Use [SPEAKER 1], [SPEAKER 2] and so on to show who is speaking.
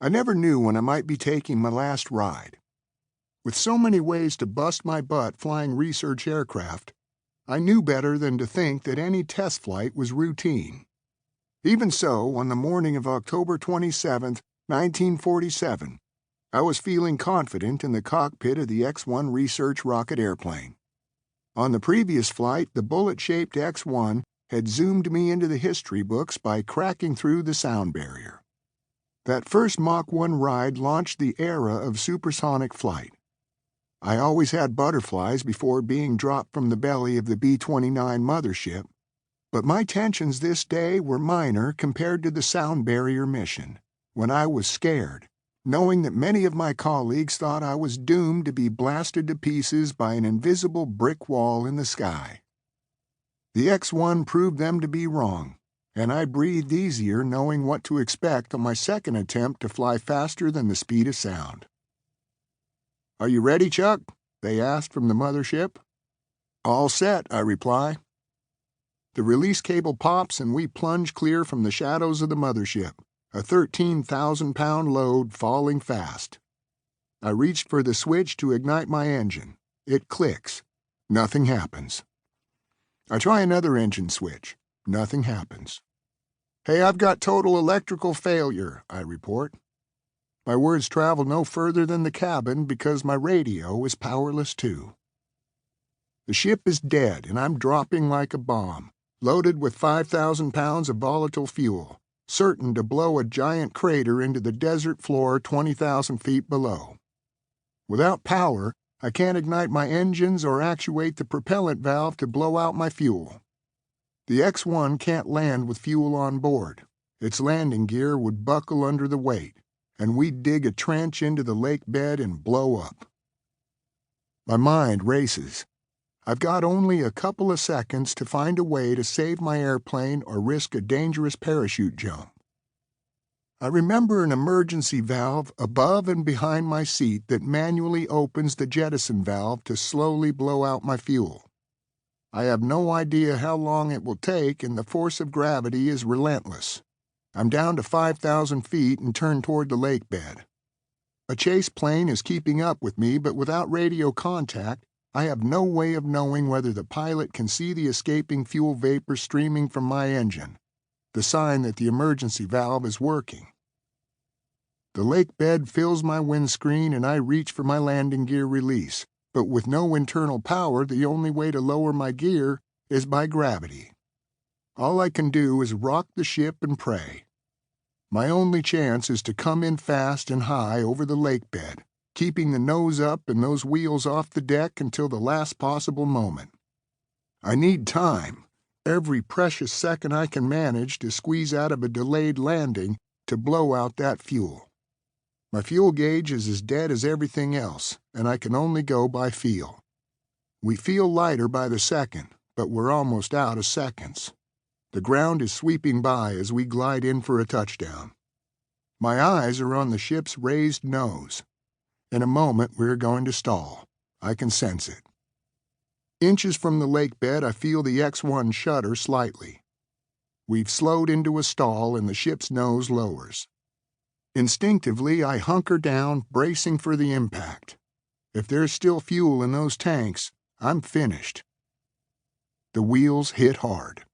[SPEAKER 1] I never knew when I might be taking my last ride. With so many ways to bust my butt flying research aircraft, I knew better than to think that any test flight was routine. Even so, on the morning of October 27, 1947, I was feeling confident in the cockpit of the X-1 research rocket airplane. On the previous flight, the bullet-shaped X-1 had zoomed me into the history books by cracking through the sound barrier. That first Mach 1 ride launched the era of supersonic flight. I always had butterflies before being dropped from the belly of the B-29 mothership, but my tensions this day were minor compared to the sound barrier mission, when I was scared, knowing that many of my colleagues thought I was doomed to be blasted to pieces by an invisible brick wall in the sky. The X-1 proved them to be wrong, and I breathed easier knowing what to expect on my second attempt to fly faster than the speed of sound. "Are you ready, Chuck?" they asked from the mothership. "All set," I reply. The release cable pops and we plunge clear from the shadows of the mothership, a 13,000-pound load falling fast. I reached for the switch to ignite my engine. It clicks. Nothing happens. I try another engine switch. Nothing happens. "Hey, I've got total electrical failure," I report. My words travel no further than the cabin because my radio is powerless too. The ship is dead and I'm dropping like a bomb, loaded with 5,000 pounds of volatile fuel, certain to blow a giant crater into the desert floor 20,000 feet below. Without power, I can't ignite my engines or actuate the propellant valve to blow out my fuel. The X-1 can't land with fuel on board. Its landing gear would buckle under the weight, and we'd dig a trench into the lake bed and blow up. My mind races. I've got only a couple of seconds to find a way to save my airplane or risk a dangerous parachute jump. I remember an emergency valve above and behind my seat that manually opens the jettison valve to slowly blow out my fuel. I have no idea how long it will take, and the force of gravity is relentless. I'm down to 5,000 feet and turn toward the lake bed. A chase plane is keeping up with me, but without radio contact, I have no way of knowing whether the pilot can see the escaping fuel vapor streaming from my engine, the sign that the emergency valve is working. The lake bed fills my windscreen and I reach for my landing gear release, but with no internal power, the only way to lower my gear is by gravity. All I can do is rock the ship and pray. My only chance is to come in fast and high over the lake bed, keeping the nose up and those wheels off the deck until the last possible moment. I need time, every precious second I can manage to squeeze out of a delayed landing to blow out that fuel. My fuel gauge is as dead as everything else, and I can only go by feel. We feel lighter by the second, but we're almost out of seconds. The ground is sweeping by as we glide in for a touchdown. My eyes are on the ship's raised nose. In a moment, we're going to stall. I can sense it. Inches from the lake bed, I feel the X-1 shudder slightly. We've slowed into a stall and the ship's nose lowers. Instinctively, I hunker down, bracing for the impact. If there's still fuel in those tanks, I'm finished. The wheels hit hard.